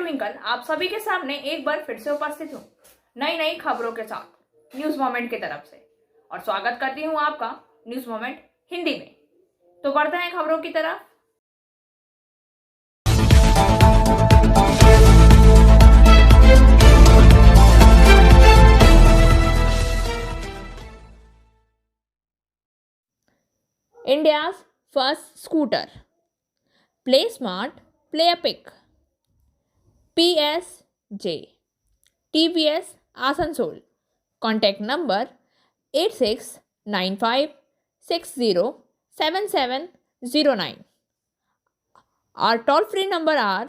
Twinkle आप सभी के सामने एक बार फिर से उपस्थित हूँ नई नई खबरों के साथ न्यूज मोमेंट की तरफ से, और स्वागत करती हूँ आपका न्यूज मोमेंट हिंदी में। तो बढ़ते हैं खबरों की तरफ। India's first scooter. Play Smart, Play Epic. PSJ. TVS Asansol. Contact number 8695607709. Our toll-free number are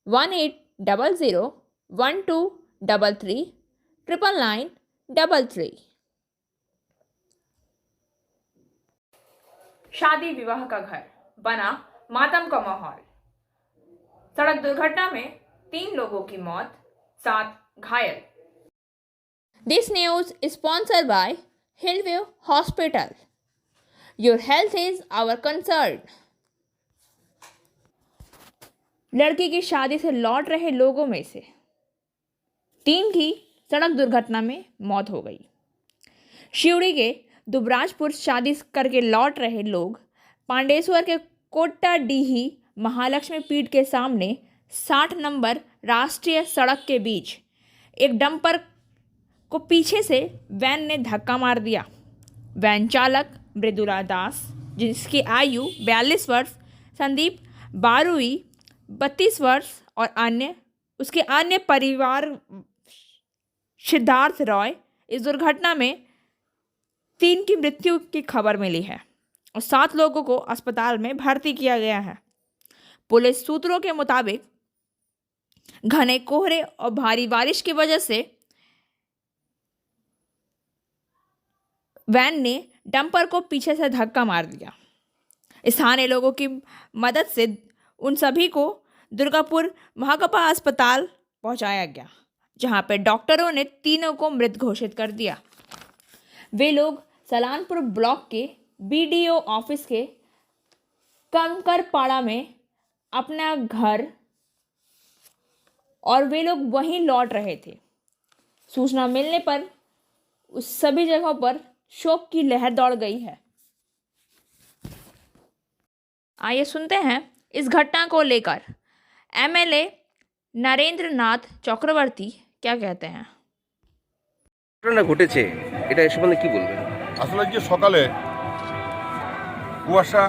18001233 शादी विवाह का घर बना मातम का माहौल। सड़क दुर्घटना में 3 लोगों की मौत, 7 घायल। This news is sponsored by Hillview Hospital. Your health is our concern. लड़की की शादी से लौट रहे लोगों में से 3 की सड़क दुर्घटना में मौत हो गई। शिवड़ी के दुबराजपुर शादी करके लौट रहे लोग पांडेश्वर के कोट्टाडीही महालक्ष्मी पीठ के सामने 60 नंबर राष्ट्रीय सड़क के बीच एक डंपर को पीछे से वैन ने धक्का मार दिया। वैन चालक मृदुला दास, जिसकी आयु 42 वर्ष, संदीप बारुई 32 वर्ष और उसके अन्य परिवार सिद्धार्थ रॉय। इस दुर्घटना में 3 की मृत्यु की खबर मिली है और 7 लोगों को अस्पताल में भर्ती किया गया है। पुलिस सूत्रों के मुताबिक घने कोहरे और भारी बारिश की वजह से वैन ने डंपर को पीछे से धक्का मार दिया। स्थानीय लोगों की मदद से उन सभी को दुर्गापुर महाकपा अस्पताल पहुंचाया गया, जहां पर डॉक्टरों ने तीनों को मृत घोषित कर दिया। वे लोग सलानपुर ब्लॉक के बीडीओ ऑफिस के कंकरपाड़ा में अपना घर और वे लोग वहीं लौट रहे थे। सूचना मिलने पर उस सभी जगहों पर शोक की लहर दौड़ गई है। आइए सुनते हैं इस घटना को लेकर एमएलए नरेंद्र नाथ चक्रवर्ती क्या कहते हैं। ঘটনা ঘটেছে এটা এ সম্বন্ধে কি বলবেন? আসলে যে সকালে কুয়াশা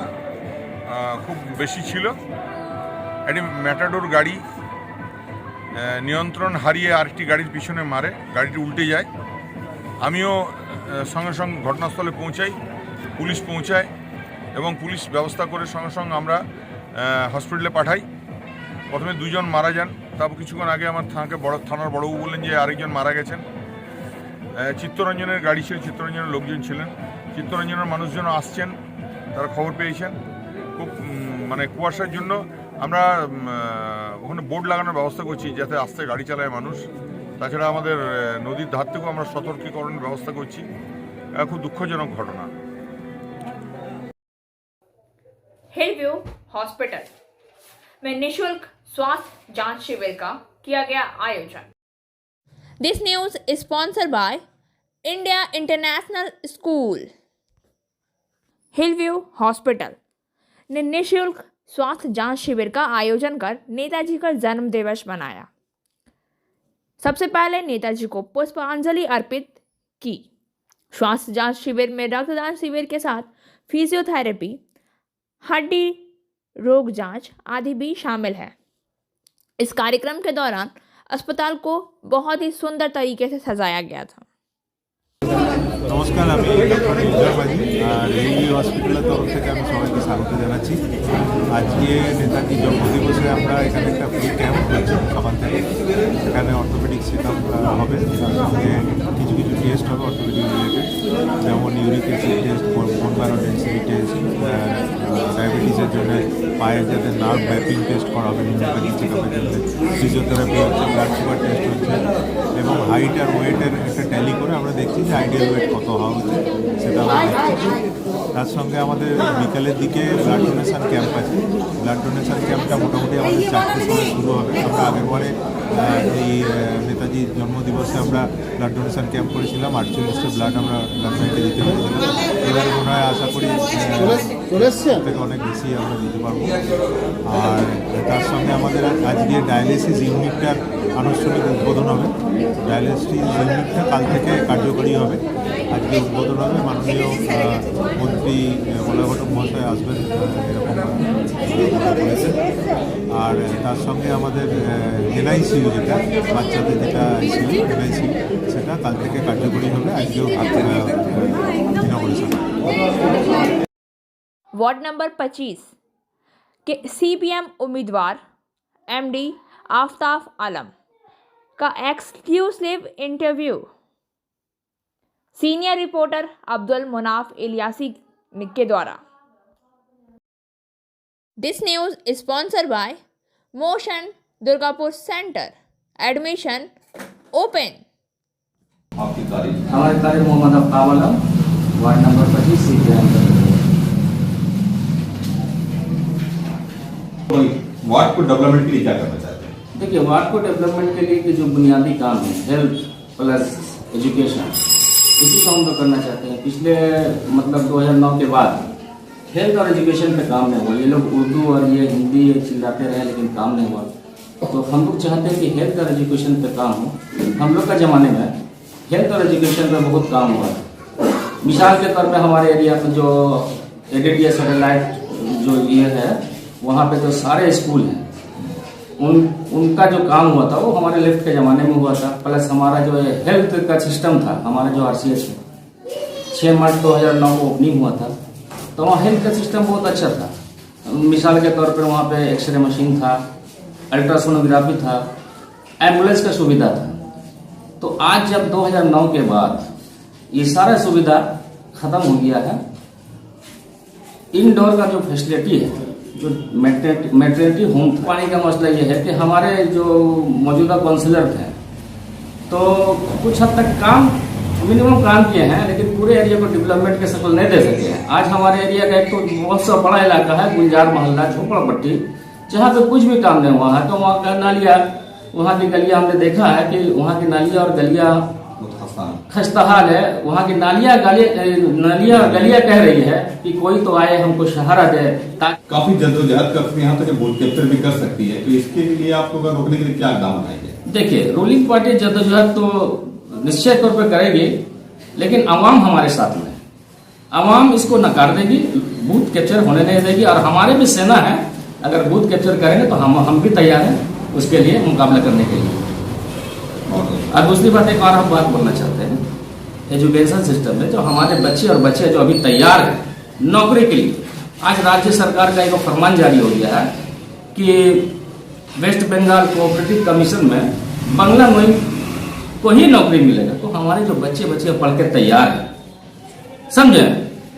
খুব বেশি ছিল, একটি ম্যাটাডোর গাড়ি নিয়ন্ত্রণ হারিয়ে আরেকটি গাড়ির পিছনে মারে, গাড়িটি উল্টে যায়। আমিও সঙ্গে সঙ্গে ঘটনাস্থলে পৌঁছাই, পুলিশ পৌঁছায় এবং পুলিশ ব্যবস্থা করে সঙ্গে সঙ্গে আমরা হসপিটালে পাঠাই। প্রথমে 2 জন মারা যান, তারপর কিছুক্ষণ আগে আমার থানার বড়বাবু বললেন যে আরেকজন মারা গেছেন। চিত্তরঞ্জনের গাড়ি ছিল, চিত্তরঞ্জনের লোকজন ছিলেন, চিত্তরঞ্জনের মানুষজন আসছেন, তারা খবর পেয়েছেন। খুব কুয়াশার জন্য আমরা ওখানে বোর্ড লাগানোর ব্যবস্থা করছি যাতে আস্তে গাড়ি চালায় মানুষ। তাছাড়া আমাদের নদীর ধার থেকেও আমরা সতর্কীকরণের ব্যবস্থা করছি। খুব দুঃখজনক ঘটনা। हिलव्यू हॉस्पिटल में निःशुल्क स्वास्थ्य जांच शिविर का किया गया आयोजन। This news is sponsored by India international school. Hillview hospital ने निःशुल्क स्वास्थ्य जांच शिविर का आयोजन कर नेताजी का जन्म दिवस मनाया। सबसे पहले नेताजी को पुष्पांजलि अर्पित की। स्वास्थ्य जांच शिविर में रक्तदान शिविर के साथ फिजियोथेरेपी, हड्डी रोग जांच आदि भी शामिल है। इस कार्यक्रम के दौरान अस्पताल को बहुत ही सुंदर तरीके से सजाया गया था। नमस्कार, আমি ডক্টর বিজয় মাঝি রেলওয়ে হসপিটালের তরফ থেকে আমি সবাইকে স্বাগত জানাচ্ছি। আজকে নেতাজি জন্মদিবসে আমরা এখানে একটা ফ্রি ক্যাম্প করছি সকাল থেকে। এখানে অর্থোপেডিক চেক আপ হবে, তার সঙ্গে কিছু কিছু টেস্ট হবে অর্থোপেডিক রিলেটেড, যেমন uric acid test, bone marrow density test, ডায়াবেটিসের জন্য পায়ের যাতে নার্ভ ম্যাপিং টেস্ট করা হবে, নিউরোপ্যাথি চেক আপের জন্য ফিজিওথেরাপি হচ্ছে, ব্লাড সুগার টেস্ট হচ্ছে এবং হাইট আর ওয়েটের একটা ট্যালি করে আমরা দেখছি যে আইডিয়াল ওয়েট কত হওয়া উচিত সেটা আমরা দেখছি। তার সঙ্গে আমাদের বিকালের দিকে ব্লাড ডোনেশন ক্যাম্প আছে। ব্লাড ডোনেশন ক্যাম্পটা মোটামুটি আমাদের 4টের সময় শুরু হবে। আমরা আগেরবারে এই নেতাজির জন্মদিবসে আমরা ব্লাড ডোনেশন ক্যাম্প করেছিলাম, 48টা ব্লাড আমরা ব্লাড ব্যাঙ্কে দিতে পেরেছিলাম। এবারে মনে হয় আশা করি থেকে অনেক বেশি আমরা দিতে পারবো। আর তার সঙ্গে আমাদের আজকে ডায়ালিসিস ইউনিটটার আনুষ্ঠানিক উদ্বোধন হবে। ডায়ালিসিস ইউনিটটা কাল থেকে কার্যকরী হবে। আজকে উদ্বোধন হবে, মাননীয় মন্ত্রী মলয় ঘটক মহাশয় আসবেন এরকম বলেছেন। আর তার সঙ্গে আমাদের এনআইসিইউ যেটা বাচ্চাদের যেটা আইসিইউ এনআইসিইউ সেটা কাল থেকে কার্যকরী হবে। আজকেও ইনঅপারেশন। वार्ड नंबर 25 के सीपीएम उम्मीदवार एमडी आफ्ताब आलम का exclusive interview senior reporter Abdul Munaf Ilyasi के द्वारा। This news is sponsored by motion Durgapur centre, admission open. हमारे तारिक मोहम्मद आफ्ताब आलम, वार्ड नंबर 25 सीपीएम। वार्ड को डेवलपमेंट के लिए क्या करना चाहते हैं? देखिए, वार्ड को डेवलपमेंट के लिए कि जो बुनियादी काम है, हेल्थ प्लस एजुकेशन, इसी को हम लोग करना चाहते हैं। पिछले मतलब 2009 के बाद हेल्थ और एजुकेशन पे काम नहीं हुआ। ये लोग उर्दू और ये हिंदी चिल्लाते रहे लेकिन काम नहीं हुआ। तो हम लोग चाहते हैं कि हेल्थ और एजुकेशन पे काम हो। हम लोग का ज़माने में हेल्थ और एजुकेशन पे बहुत काम हुआ। मिसाल के तौर पे हमारे एरिया में जो एडिडिया सैटेलाइट जो ये है, वहाँ पे जो सारे स्कूल हैं उनका जो काम हुआ था वो हमारे लेफ्ट के ज़माने में हुआ था। प्लस हमारा जो हेल्थ का सिस्टम था, हमारा जो RCH है, 6 मार्च 2009 को ओपनिंग हुआ था। तो वहाँ हेल्थ का सिस्टम बहुत अच्छा था। मिसाल के तौर पर वहाँ पे एक्सरे मशीन था, अल्ट्रासोनोग्राफी था, एम्बुलेंस का सुविधा था। तो आज जब 2009 के बाद ये सारा सुविधा ख़त्म हो गया है, इनडोर का जो फैसिलिटी है, जो मैटरनिटी होम, पानी का मसला ये है कि हमारे जो मौजूदा काउंसिलर थे तो कुछ हद तक काम मिनिमम काम किए हैं, लेकिन पूरे एरिया को डेवलपमेंट के सकल नहीं दे सके हैं। आज हमारे एरिया का एक तो बहुत सा बड़ा इलाका है, गुंजार मोहल्ला, झोपड़पट्टी, जहाँ पे कुछ भी काम नहीं हुआ है। तो वहाँ का नालियाँ, वहाँ की गलियाँ हमने देखा है कि वहाँ की नालियाँ और गलियाँ खस्ता हाल है। वहाँ की नालियाँ और गलियाँ कह रही है कि कोई तो आए हमको सहारा दे। काफी जद्दोजहद करके यहाँ तक वोट कैप्चर भी कर सकती है, तो इसके लिए आप लोग रोकने के लिए क्या इकदाम उठाएंगे? देखिए, रूलिंग पार्टी जद्दोजहद तो निश्चय तौर पर करेगी, लेकिन आवाम हमारे साथ में, आवाम इसको नकार देगी, बूथ कैप्चर होने नहीं देगी। और हमारे भी सेना है, अगर बूथ कैप्चर करेंगे तो हम भी तैयार हैं उसके लिए मुकाबला करने के लिए। और दूसरी बात एक और हम बात बोलना चाहते हैं, एजुकेशन सिस्टम में जो हमारे बच्चे और बच्चे जो अभी तैयार हैं नौकरी के लिए, आज राज्य सरकार का एक फरमान जारी हो गया है कि वेस्ट बंगाल कोऑपरेटिव कमीशन में बांग्ला में को ही नौकरी मिलेगा। तो हमारे जो बच्चे पढ़ के तैयार हैं, समझे,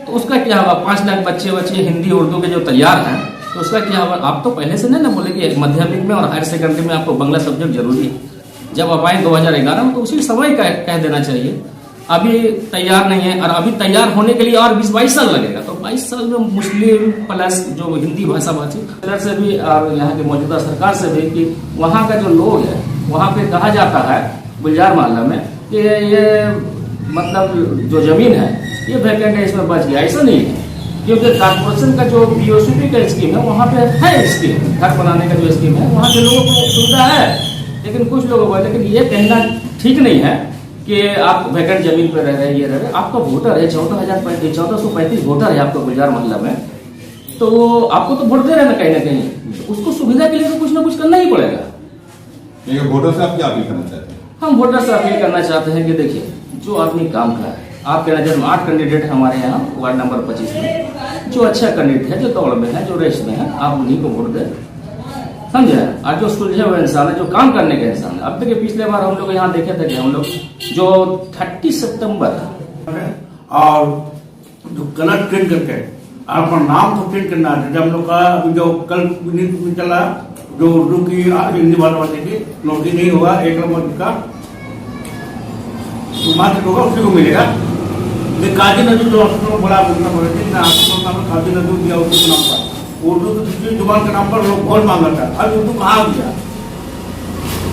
तो उसका क्या होगा? 5 लाख बच्चे हिंदी उर्दू के जो तैयार हैं, तो उसका क्या होगा? आप तो पहले से नहीं ना बोले कि माध्यमिक में और हायर सेकेंडरी में आपको बांग्ला सब्जेक्ट जरूरी है। जब आप आए 2011 में तो उसी समय कह देना चाहिए। अभी तैयार नहीं है, और अभी तैयार होने के लिए और 20-22 साल लगेगा। तो 22 साल में मुस्लिम प्लस जो हिंदी भाषा भाषी से भी और यहाँ की मौजूदा सरकार से भी कि वहाँ का जो लोग है, वहाँ पे कहा जाता है गुलजार मोहल्ला में कि ये मतलब जो जमीन है ये वैकेंट है, इसमें बच गया। ऐसा नहीं है, क्योंकि कॉर्पोरेशन का जो BOCP का स्कीम है वहाँ पे है स्कीम, घर बनाने का जो स्कीम है वहाँ के लोगों को सुविधा है, लेकिन कुछ लोगों को। लेकिन ये कहना ठीक नहीं है कि आप वैकेंट जमीन पर रह रहे, ये रह रहे। आपका वोटर है 1435 वोटर है आपका गुलजार मोहल्ला में, तो आपको तो वोट दे रहे हैं ना कहीं, तो उसको सुविधा के लिए तो कुछ ना कुछ करना ही पड़ेगा। वोटर से आप क्या अपील करना चाहते हैं? हम वोटर से अपील करना चाहते हैं कि देखिए, जो आदमी काम कर रहा है, आपके नजर में 8 कैंडिडेट हमारे यहाँ वार्ड नंबर 25 में, जो अच्छा कैंडिडेट है, जो दौड़ में है, जो रेस में है, आप उन्हीं को वोट दें, समझे। और जो सुलझे हुए इंसान है, जो काम करने के इंसान है। अब देखिए, पिछले बार हम लोग यहाँ देखे थे कि हम लोग जो 30 सितंबर और जो कलर प्रिंट करके अपना नाम तो प्रिंट करना है। जब हम लोग का अभी जो कल निकला जो उर्दू की हिंदी वाले की नौकरी नहीं होगा, 1 नंबर का मात्र होगा, उसी को मिलेगा। ये काजी नजूर जो हॉस्पिटल बड़ा बोलना पड़े थे ना, हॉस्पिटल का काजी नजूर दिया उर्दू के नाम पर, उर्दू की दूसरी जुबान के नाम पर लोग वोट मांगा था। अब उर्दू कहाँ गया?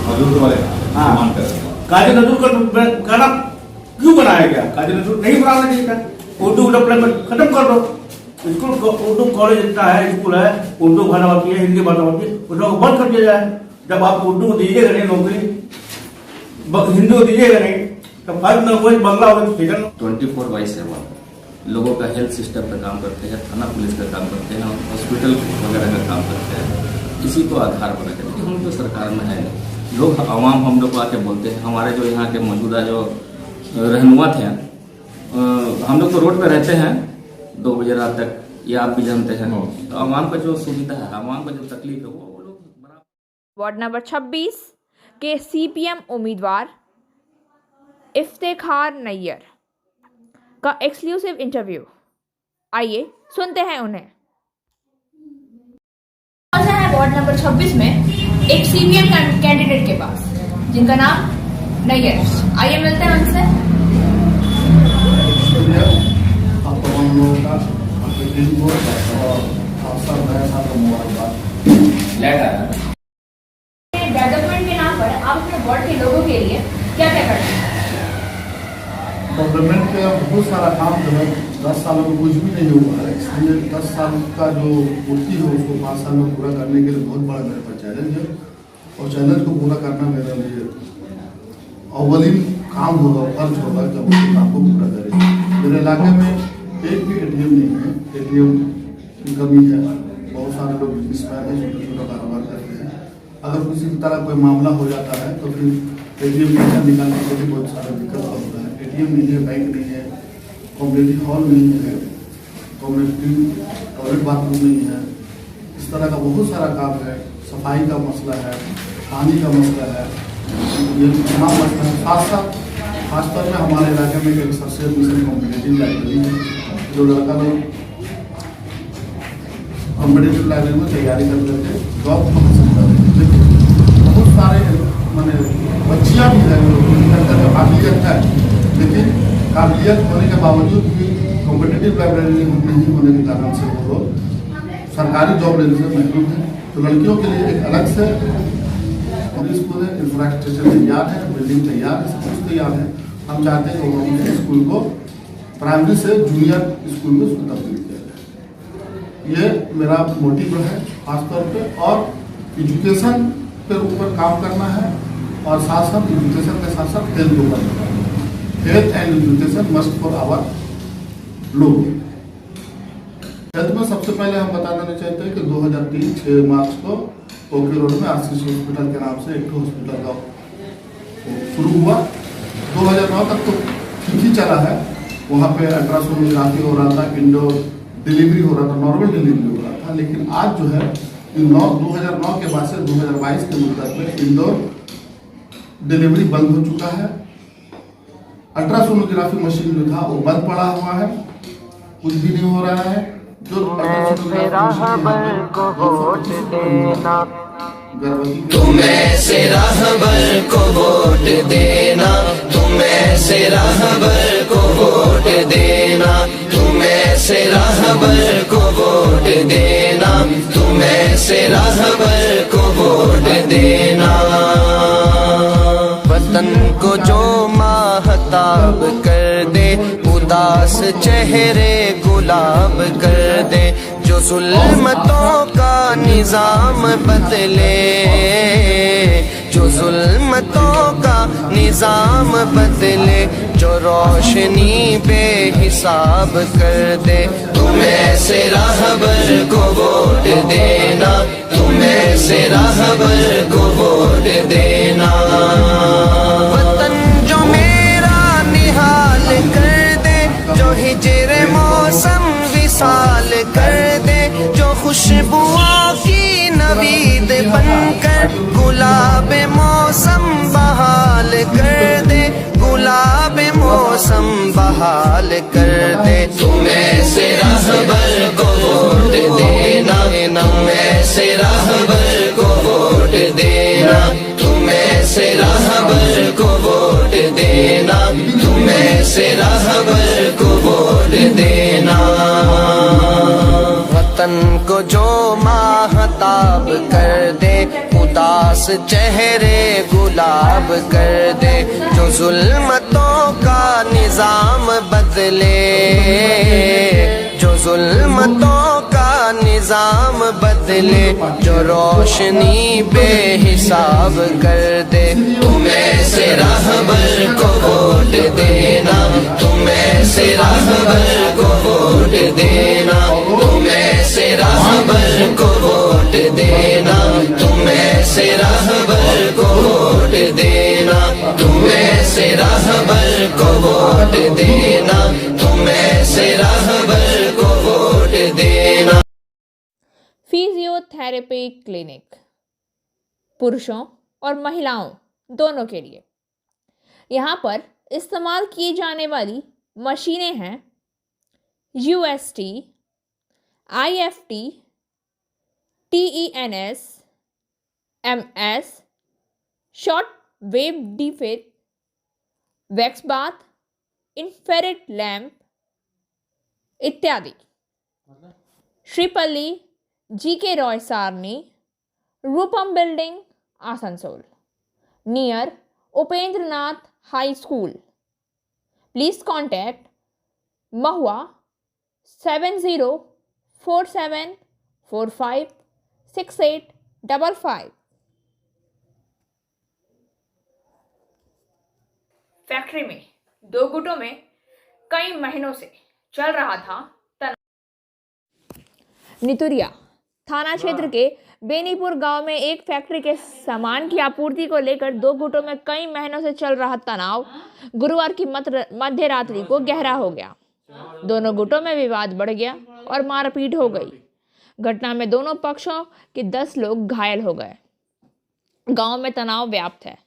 हजूर वाले हाँ, काजी नजूर का गाना क्यों बनाया गया? काजी नजूर नहीं बनाना चाहिए था। उर्दू डेवलपमेंट खत्म कर दो। स्कूल उर्दू कॉलेज इतना है, स्कूल है, उर्दू भाषा होती है, हिंदी भाषा होती है, उसको बंद कर दिया जाए। जब आप उर्दू को दीजिएगा नहीं नौकरी, हिंदी को दीजिएगा नहीं, तो फर्क न हुए बंगला हो 24/7 लोगों का हेल्थ सिस्टम का काम करते हैं, थाना पुलिस का काम करते हैं, हॉस्पिटल वगैरह का काम करते हैं। इसी को आधार बना करके हम तो सरकार में है नहीं। लोग आवाम हम लोग को आके बोलते हैं, हमारे जो यहाँ के मौजूदा जो रहनुमा थे, हम लोग तो रोड पे रहते हैं 2 बजे रात तक, ये आप भी जानते हैं। तो आवाम का जो सुविधा है, आवाम का जो तकलीफ है वो लोग बराबर। वार्ड नंबर 26 के सीपीएम उम्मीदवार इफ्तेखार नैयर का एक्सक्लूसिव इंटरव्यू, आइए सुनते हैं उन्हें। पहुंचा है वार्ड नंबर 26 में एक सीपीएम कैंडिडेट के पास जिनका नाम नैयर। आइए मिलते हैं उनसे। आप तमाम लोगों का आपके दिन को और आप सब नया साल को मुबारकबाद। डेवलपमेंट के नाम पर आप अपने वार्ड के लोगों के लिए क्या क्या करते हैं? डेवलपमेंट का बहुत सारा काम जो है 10 सालों में कुछ भी नहीं हुआ है, इसलिए 10 साल का जो पूर्ति है उसको 5 साल में पूरा करने के लिए बहुत बड़ा मेरे पास चैलेंज है, और चैलेंज को पूरा करना मेरे लिए अव्वलीन काम होगा, फर्ज होगा कि हम उस काम को पूरा करें। मेरे इलाके में एक भी ATM नहीं है, ATM की कमी है। बहुत सारे लोग बिजनेसमैन हैं, छोटे छोटे कारोबार करते हैं। अगर किसी की तरह कोई मामला हो जाता है तो फिर ATM पैसा निकालने के लिए बहुत सारा दिक्कत होता है। ATM नहीं है, बैंक नहीं है, कम्युनिटी हॉल नहीं है, कम्युनिटी टॉयलेट बाथरूम नहीं है। इस तरह का बहुत सारा काम है। सफाई का मसला है, पानी का मसला है, ये तमाम मसला है। साथ साथ खासतौर में हमारे इलाके में एक सबसे मिशन कॉम्पिटेटिव लाइब्रेरी है, जो लड़का लोग कॉम्पिटेटिव लाइब्रेरी में तैयारी कर लेते हैं, जॉब हासिल कर लेते हैं। बहुत सारे मैंने बच्चियाँ भी हैं, काबिलियत है, लेकिन काबिलियत होने के बावजूद भी कॉम्पिटेटिव लाइब्रेरी नहीं होने के कारण से वो लोग सरकारी जॉब लेने से महरूम हैं। तो लड़कियों के लिए एक अलग से स्कूल है, इंफ्रास्ट्रक्चर तैयार है, बिल्डिंग तैयार है, सब कुछ तैयार है। हम चाहते हैं कि वो अपने स्कूल को प्राइमरी से जूनियर स्कूल में उसको तब्दील किया जाए। ये मेरा मोटिव है खासतौर पे, और एजुकेशन के ऊपर काम करना है, और साथ साथ एजुकेशन के साथ साथ हेल्थ को करना है। Health and education must for our लोग। हेल्थ में सबसे पहले हम बता देना चाहते हैं कि 2003 6 मार्च को ओके रोड में RCC हॉस्पिटल के नाम से एक हॉस्पिटल का शुरू हुआ। 2009 तक तो ठीक ही चला है। वहाँ पे अल्ट्रासोनोग्राफी हो रहा था, इंडोर डिलीवरी हो रहा था, नॉर्मल डिलीवरी हो रहा था। लेकिन आज जो है 2009 के बाद से 2022 के मुद्दत में इंडोर डिलीवरी बंद हो चुका है। अल्ट्रासोनोग्राफी मशीन जो था वो बंद पड़ा हुआ है, कुछ भी नहीं हो रहा है। जो तुम्हें राहबर को वोट देना, तुम्हें से राहबर को वोट देना, तुम्हें से राहबर को वोट देना, तुम्हें से राहबर को वोट देना, तुम्हें से राहबर को वोट देना। वतन को जो माहताब कर दे, उदास चेहरे गुलाब कर दे, जो जुल्मतों का निजाम बदले, जो जुल्मतों का निजाम बदले, जो रोशनी बेहिसाब कर दे। तुम्हें से राहबर को वोट देना, तुम्हें से राहबर को वोट देना। वतन जो मेरा निहाल कर दे, जो हिजर मौसम विसाल कर दे, जो खुशबुओं की नवीद बनकर गुलाब मौसम बहाल कर दे, गुलाब मौसम बहाल कर दे। तुम्हें से राहबर को वोट देना, तुम्हें से राहबर को वोट देना, तुम्हें से राहबर को वोट देना, तुम्हें से राहबर को तन को जो माहताब कर दे, उदास चेहरे गुलाब कर दे, जो जुल्मतों का निजाम बदले, जो जुल्मतों का निजाम बदले, जो रोशनी बेहिसाब कर दे। तुम्हें से रहबर को वोट देना, तुम्हें से रहबर को वोट देना, तुम्हें से रहबर को वोट देना, तुम्हें से रहबर को वोट देना, तुम्हें से रहबर को वोट देना, तुम्हें से रहबर को वोट देना। फिजियोथेरेपी क्लिनिक पुरुषों और महिलाओं दोनों के लिए। यहाँ पर इस्तेमाल की जाने वाली मशीनें हैं UST, IFT, TENS, MS, short wave defeat, wax bath, infrared lamp इत्यादि। श्रीपल्ली GK Roy Sarni, Rupam building, Asansol, near Upendranath high school. Please contact Mahua 7047456855। Factory में 2 गुटों में कई महीनों से चल रहा था तनाव। नितुरिया थाना क्षेत्र के बेनीपुर गांव में एक फैक्ट्री के सामान की आपूर्ति को लेकर 2 गुटों में कई महीनों से चल रहा तनाव गुरुवार की मध्य रात्रि को गहरा हो गया। दोनों गुटों में विवाद बढ़ गया और मारपीट हो गई। घटना में दोनों पक्षों के 10 लोग घायल हो गए। गांव में तनाव व्याप्त है।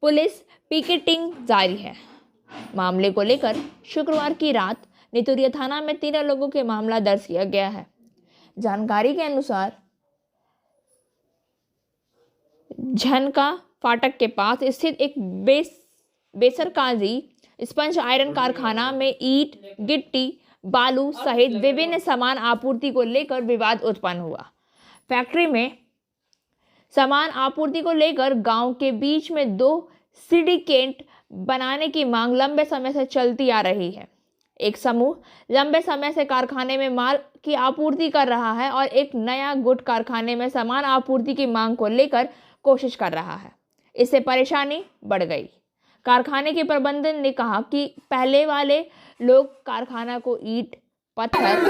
पुलिस पिकेटिंग जारी है। मामले को लेकर शुक्रवार की रात नितुरिया थाना में 13 लोगों के मामला दर्ज किया गया है। जानकारी के अनुसार झनका फाटक के पास स्थित एक बेसरकारी स्पंज आयरन कारखाना में ईंट, गिट्टी, बालू सहित विभिन्न सामान आपूर्ति को लेकर विवाद उत्पन्न हुआ। फैक्ट्री में सामान आपूर्ति को लेकर गांव के बीच में 2 सिंडिकेट बनाने की मांग लंबे समय से चलती आ रही है। एक समूह लंबे समय से कारखाने में माल की आपूर्ति कर रहा है और एक नया गुट कारखाने में सामान आपूर्ति की मांग को लेकर कोशिश कर रहा है। इससे परेशानी बढ़ गई। कारखाने के प्रबंधन ने कहा कि पहले वाले लोग कारखाना को ईंट, पत्थर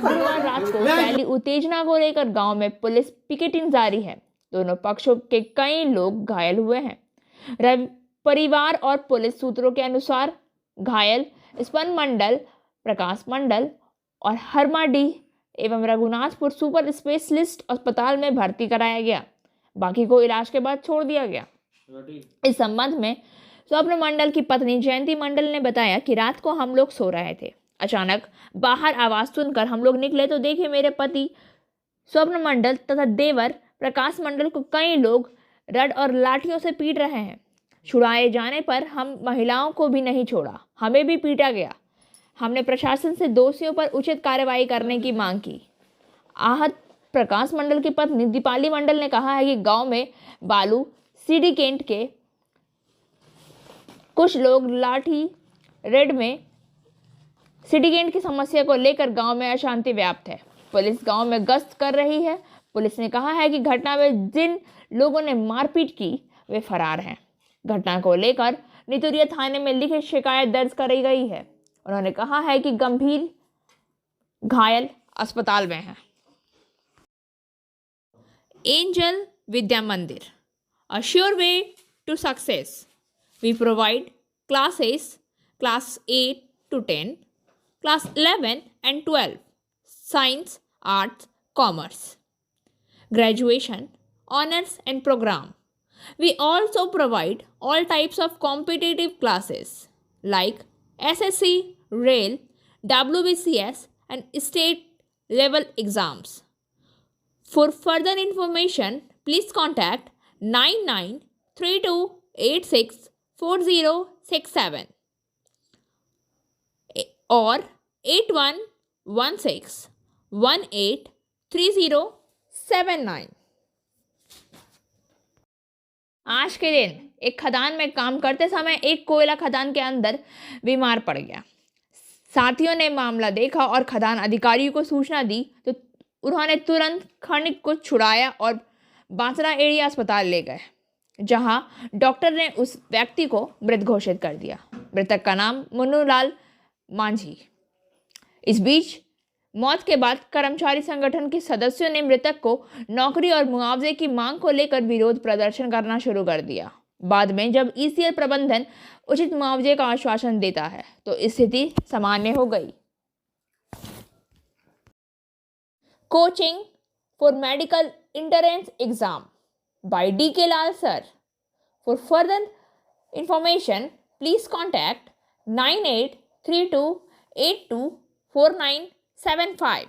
गुरुवार रात को पहली उत्तेजना को लेकर गांव में पुलिस पिकेटिंग जारी है। दोनों पक्षों के कई लोग घायल हुए हैं। परिवार और पुलिस सूत्रों के अनुसार घायल स्पन मंडल, प्रकाश मंडल और हरमाडीह एवं रघुनाथपुर सुपर स्पेशलिस्ट अस्पताल में भर्ती कराया गया। बाकी को इलाज के बाद छोड़ दिया गया। इस संबंध में स्वप्न मंडल की पत्नी जयंती मंडल ने बताया कि रात को हम लोग सो रहे थे। अचानक बाहर आवाज सुनकर हम लोग निकले तो देखे मेरे पति स्वप्न मंडल तथा देवर प्रकाश मंडल को कई लोग रड और लाठियों से पीट रहे हैं। छुड़ाए जाने पर हम महिलाओं को भी नहीं छोड़ा, हमें भी पीटा गया। हमने प्रशासन से दोषियों पर उचित कार्रवाई करने की मांग की। आहत प्रकाश मंडल की पत्नी दीपाली मंडल ने कहा है कि गांव में बालू सिंडिकेट के कुछ लोग लाठी रेड में सिंडिकेट की समस्या को लेकर गांव में अशांति व्याप्त है। पुलिस गांव में गश्त कर रही है। पुलिस ने कहा है कि घटना में जिन लोगों ने मारपीट की वे फरार हैं। घटना को लेकर नितुरिया थाने में लिखित शिकायत दर्ज कराई गई है। उन्होंने कहा है कि गंभीर घायल अस्पताल में हैं। एंजल विद्या मंदिर, a sure way to success. We provide classes, class 8 to 10, Class 11 and 12, Science, Arts, Commerce, Graduation, Honors and Program. We also provide all types of competitive classes like SSC, Rail, WBCS and state level exams. For further information, please contact 9932864067 or 8116183079. आज के दिन एक खदान में काम करते समय एक कोयला खदान के अंदर बीमार पड़ गया। साथियों ने मामला देखा और खदान अधिकारियों को सूचना दी तो उन्होंने तुरंत खनिक को छुड़ाया और बांसरा एरिया अस्पताल ले गए, जहां डॉक्टर ने उस व्यक्ति को मृत घोषित कर दिया। मृतक का नाम मुन्नूलाल मांझी। इस बीच मौत के बाद कर्मचारी संगठन के सदस्यों ने मृतक को नौकरी और मुआवजे की मांग को लेकर विरोध प्रदर्शन करना शुरू कर दिया। बाद में जब ईसीएल प्रबंधन उचित मुआवजे का आश्वासन देता है तो स्थिति सामान्य हो गई। Coaching for medical entrance exam by D.K. Lal sir. For further information, please contact 9832824975.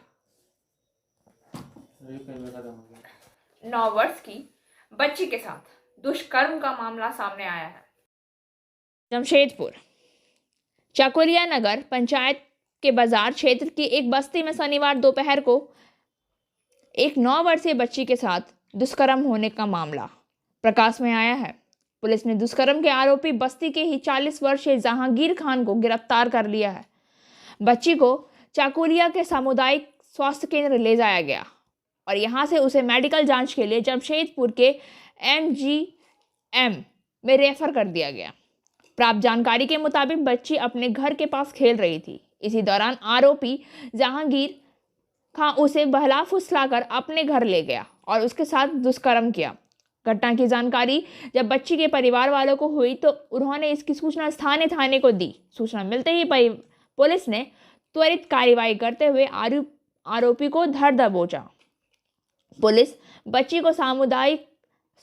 9 वर्ष की बच्ची के साथ दुष्कर्म का मामला सामने आया है। जमशेदपुर चाकुलिया नगर पंचायत के बाजार क्षेत्र की एक बस्ती में शनिवार दोपहर को एक 9 वर्षीय बच्ची के साथ दुष्कर्म होने का मामला प्रकाश में आया है। पुलिस ने दुष्कर्म के आरोपी बस्ती के ही 40 वर्षीय जहांगीर खान को गिरफ्तार कर लिया है। बच्ची को चाकुलिया के सामुदायिक स्वास्थ्य केंद्र ले जाया गया और यहां से उसे मेडिकल जांच के लिए जमशेदपुर के MGM में रेफर कर दिया गया। प्राप्त जानकारी के मुताबिक बच्ची अपने घर के पास खेल रही थी। इसी दौरान आरोपी जहांगीर खान उसे बहला फुसलाकर अपने घर ले गया और उसके साथ दुष्कर्म किया। घटना की जानकारी जब बच्ची के परिवार वालों को हुई तो उन्होंने इसकी सूचना स्थानीय थाने को दी। सूचना मिलते ही पुलिस ने त्वरित कार्रवाई करते हुए आरोपी को धर दबोचा। पुलिस बच्ची को सामुदायिक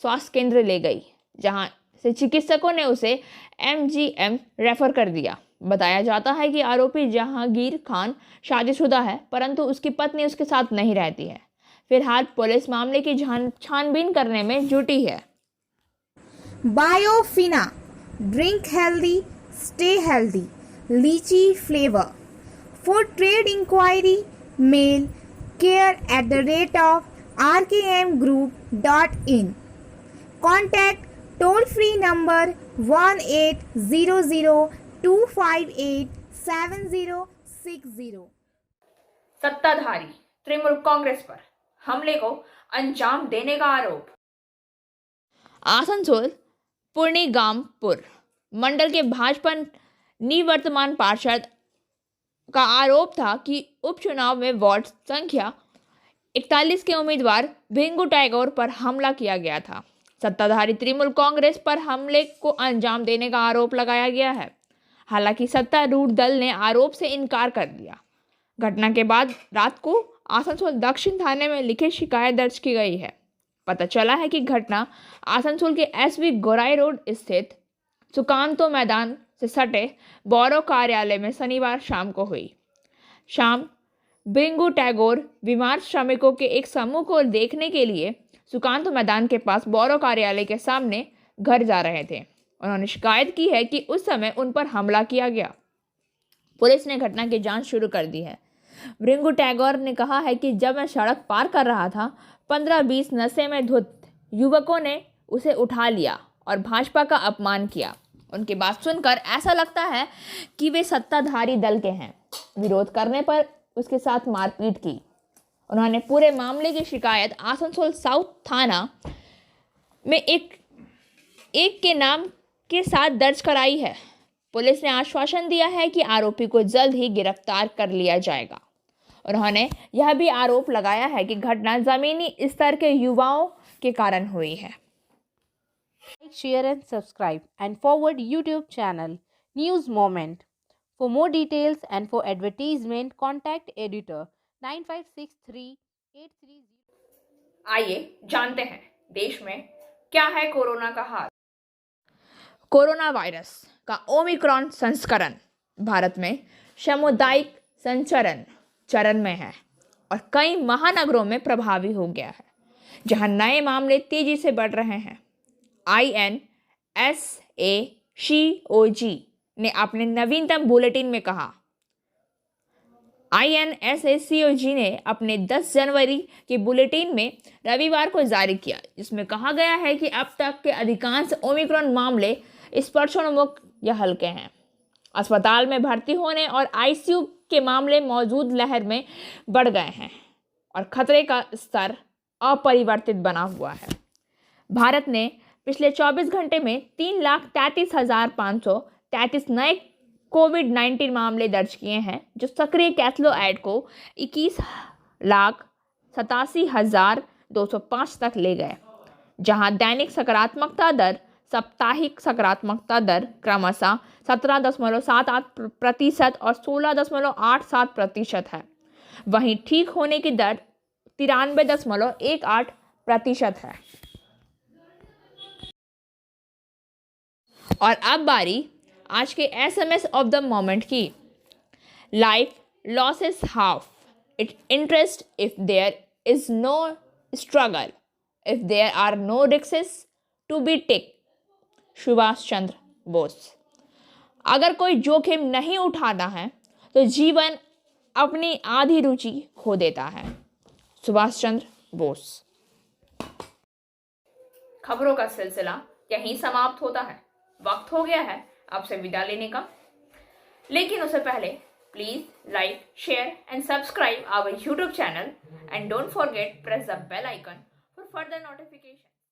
स्वास्थ्य केंद्र ले गई, जहां से चिकित्सकों ने उसे MGM रेफर कर दिया। बताया जाता है कि आरोपी जहांगीर खान शादीशुदा है, परंतु उसकी पत्नी उसके साथ नहीं रहती है। फिलहाल पुलिस मामले की छानबीन करने में जुटी है। Biofina drink healthy stay healthy lychee flavour. For trade inquiry mail care@rkmgroup.in। Contact toll free number 1800-258-7060। सत्ताधारी तृणमूल कांग्रेस पर हमले को अंजाम देने का आरोप। आसनसोल पूर्णिगामपुर मंडल के भाजपा निवर्तमान पार्षद का आरोप था कि उपचुनाव में वार्ड संख्या 41 के उम्मीदवार भिंगू टैगोर पर हमला किया गया था। सत्ताधारी तृणमूल कांग्रेस पर हमले को अंजाम देने का आरोप लगाया गया है। हालांकि सत्तारूढ़ दल ने आरोप से इनकार कर दिया। घटना के बाद रात को आसनसोल दक्षिण थाने में लिखित शिकायत दर्ज की गई है। पता चला है कि घटना आसनसोल के SV गोराई रोड स्थित सुकांतो मैदान से सटे बौरो कार्यालय में शनिवार शाम को हुई। शाम भिंगू टैगोर बीमार श्रमिकों के एक समूह को देखने के लिए सुकांतो मैदान के पास बौरो कार्यालय के सामने घर जा रहे थे। उन्होंने शिकायत की है कि उस समय उन पर हमला किया गया। पुलिस ने घटना की जांच शुरू कर दी है। भिंगू टैगोर ने कहा है कि जब मैं सड़क पार कर रहा था, 15-20 नशे में धुत युवकों ने उसे उठा लिया और भाजपा का अपमान किया। उनकी बात सुनकर ऐसा लगता है कि वे सत्ताधारी दल के हैं। विरोध करने पर उसके साथ मारपीट की। उन्होंने पूरे मामले की शिकायत आसनसोल साउथ थाना में एक के नाम के साथ दर्ज कराई है। पुलिस ने आश्वासन दिया है कि आरोपी को जल्द ही गिरफ्तार कर लिया जाएगा। उन्होंने यह भी आरोप लगाया है कि घटना जमीनी स्तर के युवाओं के कारण हुई है। Like, share and subscribe and forward YouTube channel News Moment For more details and for advertisement, contact editor 956383. आइए जानते हैं देश में क्या है कोरोना का हाल। कोरोना वायरस का ओमिक्रॉन संस्करण भारत में सामुदायिक संचरण चरण में है और कई महानगरों में प्रभावी हो गया है, जहां नए मामले तेजी से बढ़ रहे हैं। INSACOG ने अपने नवीनतम बुलेटिन में कहा। INSACOG ने अपने 10 जनवरी के बुलेटिन में रविवार को जारी किया, जिसमें कहा गया है कि अब तक के अधिकांश ओमिक्रॉन मामले स्पर्शोन्मुख या हल्के हैं। अस्पताल में भर्ती होने और ICU के मामले मौजूद लहर में बढ़ गए हैं और खतरे का स्तर अपरिवर्तित बना हुआ है। भारत ने पिछले 24 घंटे में 3,33,533 नए कोविड-19 मामले दर्ज किए हैं, जो सक्रिय कैथलोएड को 21,87,205 तक ले गए, जहां दैनिक सकारात्मकता दर, साप्ताहिक सकारात्मकता दर क्रमशः 17.78% और 16.87% है। वहीं ठीक होने की दर 93.18% है। और अब बारी आज के SMS ऑफ द मोमेंट की। Life loses half it interest if there is no struggle, if there are no risks to be take. Subhash Chandra Bose. अगर कोई जोखिम नहीं उठाना है तो जीवन अपनी आधी रुचि खो देता है। सुभाष चंद्र बोस। खबरों का सिलसिला यहीं समाप्त होता है। वक्त हो गया है आपसे विदा लेने का, लेकिन उससे पहले please like, share and subscribe our YouTube channel and don't forget press the bell icon for further notification.